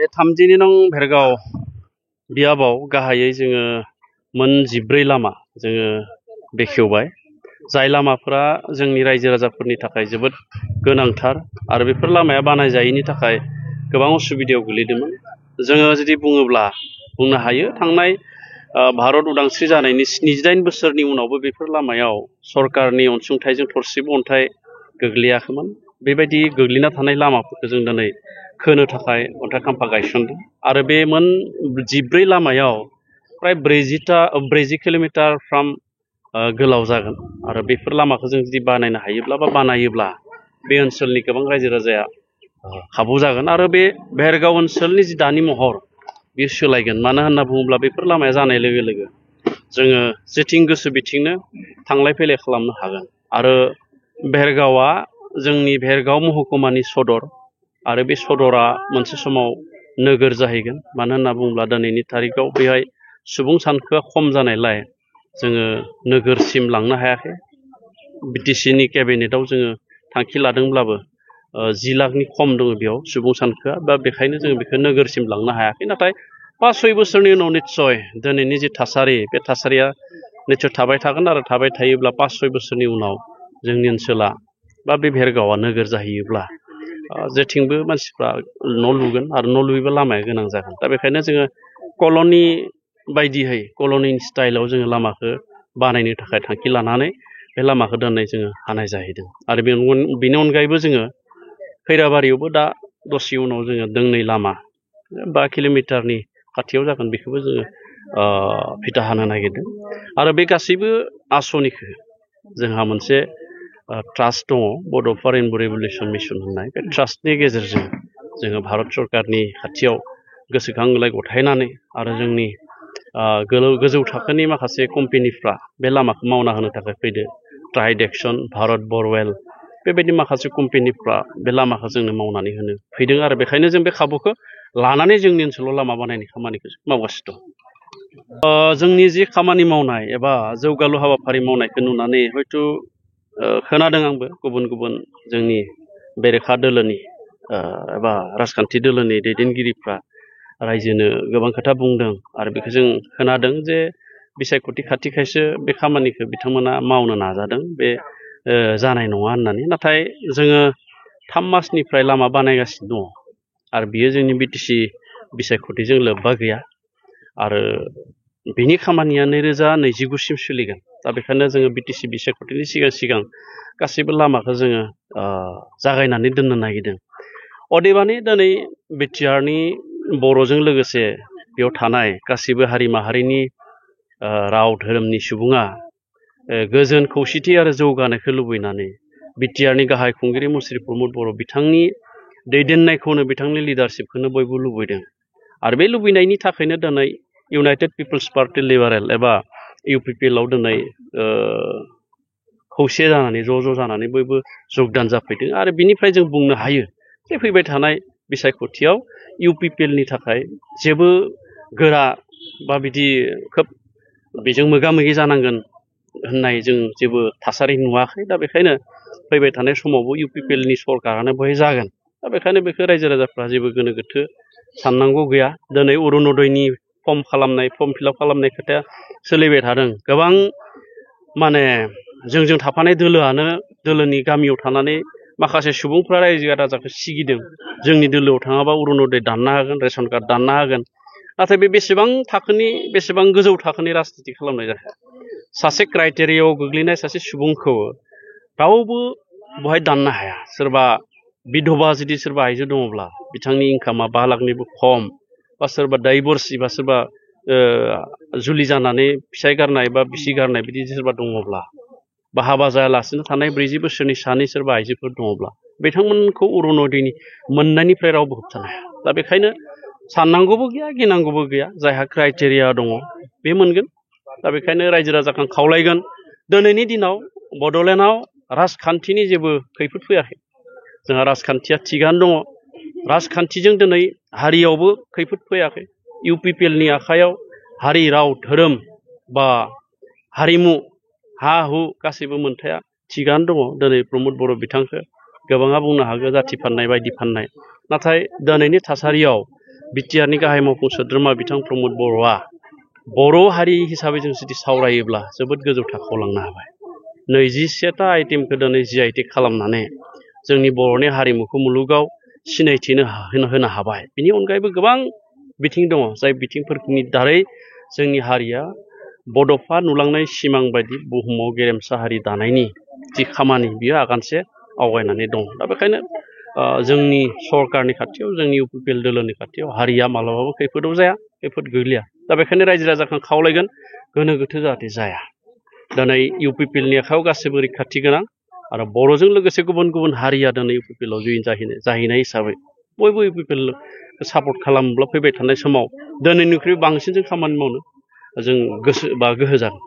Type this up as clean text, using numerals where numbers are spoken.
थामजिनि नं भेरगाव बियाबाव गाहायै जोङो मोन 14 लामा जोङो बेखेवबाय जाय लामाफोरा जोंनि रायजो राजाफोरनि थाखाय जोबोद गोनांथार आरो बेफोर लामाया बानायजायैनि थाखाय गोबां उसुबिदायाव गोलैदोंमोन जोङो जुदि बुंनो हायो थांनाय भारत उदांस्रि जानायनि 78 बोसोरनि उनावबो बेफोर लामायाव सरकारनि अनसुंथाइजों थरसेबो अन्थाइ गोग्लैयाखैमोन बेबायदि गोग्लैना थानाय लामाफोरखौ जों दिनै खोनो थाखाय अन्थाइ खाम्फा गायसनदों आरो बे मोन 14 लामायाव प्राय 40 किलोमिटार फ्राम गोलाव जागोन आरो बेफोर लामाखौ जों जुदि बानायनो हायोब्ला बा बानायोब्ला बे ओनसोलनि गोबां रायजो राजाया खाबु जागोन आरो बे भेरगाव ओनसोलनि जि दानि महर बेयो सोलायगोन मानो होनना बुङोब्ला बेफोर लामाया जानाय लोगो लोगो जोङो जेथिं गोसो बिथिंनो थांलाय फैलाय खालामनो हागोन आरो भेरगावआ जोंनि भेरगाव महकुमानि सदर आरो बे सदरा मोनसे समाव नोगोर जाहैगोन मानो होनना बुङोब्ला दिनैनि तारिखाव बेहाय सुबुं सानखोआ खम जानायलाय जोङो नोगोरसिम लांनो हायाखै बिटिसिनि केबिनेटआव जोङो थांखि लादोंब्लाबो 10 लाखनि खम दङ बेयाव सुबुं सानखोआ बा बेखायनो जों बेखौ नोगोरसिम लांनो हायाखै नाथाय 5-6 बोसोरनि उनाव निस्सय दिनैनि जि थासारि बे थासारिया निस्सय थाबाय थागोन आरो थाबाय थायोब्ला 5-6 बोसोरनि उनाव जोंनि ओनसोला बा बे भेरगावआ नोगोर जाहैयोब्ला जेथिंबो मानसिफ्रा न' लुगोन आरो न' लुयोबा लामाया गोनां जागोन दा बेखायनो जोङो कल'नि बायदियै कल'नि स्टाइलाव जोङो लामाखौ बानायनो थाखाय थांखि लानानै बे लामाखौ दोननाय जोङो हानाय जाहैदों आरो बेनि अनगायैबो जोङो खैराबारियावबो दा दसे उनाव जोङो दोंनै लामा 5 किलोमिटारनि खाथियाव जागोन बेखौबो जोङो फिथा हानो नागिरदों आरो बे गासैबो आसनिखौ जोंहा मोनसे ट्रास्ट दङ बड'फा रेइनब' रिभलिउसन मिसन होननाय बे ट्रास्टनि गेजेरजों जोङो भारत सरकारनि खाथियाव गोसोखांलाय गथायनानै आरो जोंनि गोजौ थाखोनि माखासे कम्पेनिफ्रा बे लामाखौ मावना होनो थाखाय फैदो ट्राइड एक्सन भारत बरवेल बेबायदि माखासे कम्पेनिफ्रा बे लामाखौ जोंनो मावनानै होनो फैदों आरो बेखायनो जों बे खाबुखौ लानानै जोंनि ओनसोलाव लामा बानायनाय खामानिखौ मावगासिनो दं जोंनि जि खामानि मावनाय एबा जौगालु हाबाफारि मावनायखौ नुनानै हयथ' खोनादों आंबो गुबुन गुबुन जोंनि बेरेखा दोलोनि एबा राजखान्थि दोलोनि दैदेनगिरिफ्रा रायजोनो गोबां खोथा बुंदों आरो बेखौ जों खोनादों जे बिसायख'थि खाथिखायसो बे खामानिखौ बिथांमोना मावनो नाजादों बे जानाय नङा होननानै नाथाय जोङो 3 मासनिफ्राय लामा बानायगासिनो दङ आरो बियो जोंनि बिटिसि बिसायख'थिजों लोब्बा गैया आरो बिनि खामानिया 2029 सिम सोलिगोन दा बेखायनो जोङो बिटिसि बिसायख'थिनि सिगां गासैबो लामाखौ जोङो जागायनानै दोननो नागिरदों अदेबानि दिनै बिटिआरनि बर'जों लोगोसे बेयाव थानाय गासैबो हारि माहारिनि राव धोरोमनि सुबुङा गोजोन खौसेथि आरो जौगानायखौ लुबैनानै बिटिआरनि गाहाय खुंगिरि मुस्रि प्रमद बर' बिथांनि दैदेननायखौनो बिथांनि लिडारशिपखौनो बयबो लुबैदों आरो बे लुबैनायनि थाखायनो दिनै इउनाइटेड पिपल्स पार्टि लिबारेल एबा इउपिपिएलआव दिनै खौसे जानानै ज' जानानै बयबो जगदान जाफैदों आरो बिनिफ्राय जों बुंनो हायो जे फैबाय थानाय बिसायख'थियाव इउपिपिएलनि थाखाय जेबो गोरा बा बिदि खोब बेजों मोगा मोगि जानांगोन होननाय जों जेबो थासारि नुवाखै दा बेखायनो फैबाय थानाय समावबो इउपिपिएलनि सरकारानो बेहाय जागोन दा बेखायनो बेखौ रायजो राजाफ्रा जेबो गोनो गोथो साननांगौ गैया दिनै अरुनदयनि फर्म फिलआप खालामनाय खोथाया सोलिबाय थादों गोबां माने जोंजों थाफानाय दोलोनि गामियाव थानानै माखासे सुबुंफ्रा रायजो राजाखौ सिगिदों जोंनि दोलोआव थाङाबा अरुनदय दानना होगोन रेशन कार्ड दानना होगोन नाथाय बे बेसेबां गोजौ थाखोनि राजनिति खालामनाय जाखो सासे क्राइटेरियायाव गोग्लैनाय सासे सुबुंखौ रावबो बहाय दाननो हाया सोरबा बिधबा जुदि सोरबा आइजो दङब्ला बिथांनि इनकामा 5 लाखनिबो खम बा सोरबा डाइभर्सि बा सोरबा जुलि जानानै फिसाय गारनाय बा बिसि गारनाय बिदि सोरबा दङब्ला बा हाबा जायालासिनो थानाय 40 बोसोरनि सानै सोरबा आइजोफोर दङब्ला बिथांमोनखौ अरुनदयनि मोननायनिफ्राय रावबो होबथानो हाया दा बेखायनो साननांगौबो गैया गिनांगौबो गैया जायहा क्राइटेरिया दङ बे मोनगोन दा बेखायनो रायजो राजाखौ खावलायगोन दिनैनि दिनाव बड'लेण्डआव राजखान्थिनि जेबो खैफोद फैयाखै जोंहा राजखान्थिया थिगानो दङ राजखान्थिजों दिनै हारियावबो खैफोद फैयाखै इउपिपिएलनि आखायाव हारि राव धोरोम बा हारिमु हा हु गासैबो मोनथाया थिगानो दङ दिनै प्रमद बर' बिथांखौ गोबाङा बुंनो हागौ जाथि फाननाय बायदि फाननाय नाथाय दिनैनि थासारियाव बिटिआरनि गाहाय मावफुं सोद्रोमा बिथां प्रमद बर'आ बर' हारि हिसाबै जों जुदि सावरायोब्ला जोबोद गोजौ थाखोआव लांनो हाबाय। 21टा आइटेमखौ दिनै GI खालामनानै जोंनि बर'नि हारिमुखौ मुलुगाव सिनायथिनो होनो हाबाय। बिनि अनगायैबो गोबां बिथिं दङ जाय बिथिंफोरनि दारै जोंनि हारिया बड'फा नुलांनाय सिमां बायदि बुहुमाव गेरेमसा हारि दानायनि जि खामानि बियो आगानसे आवगायनानै दं। दा बेखायनो जोंनि सरकारनि खाथियाव जोंनि UPPL दोलोनि खाथियाव हारिया मालाबाबो खैफोदाव जाया, खैफोद गोग्लैया। दा बेखायनो रायजो राजाखौ खावलायगोन गोनो गोथो जाहाथे जाया। दिनै UPPLनि आखायाव गासैबो रैखाथि गोनां आरो बर'जों लोगोसे गुबुन गुबुन हारिया दिनै UPPLआव जयेन जाहैनाय हिसाबै बयबो UPPL सापर्ट खालामोब्ला फैबाय थानाय समाव दिनैनिख्रुइ बांसिन जों खामानि मावनो जों गोसो बा गोहो जागोन।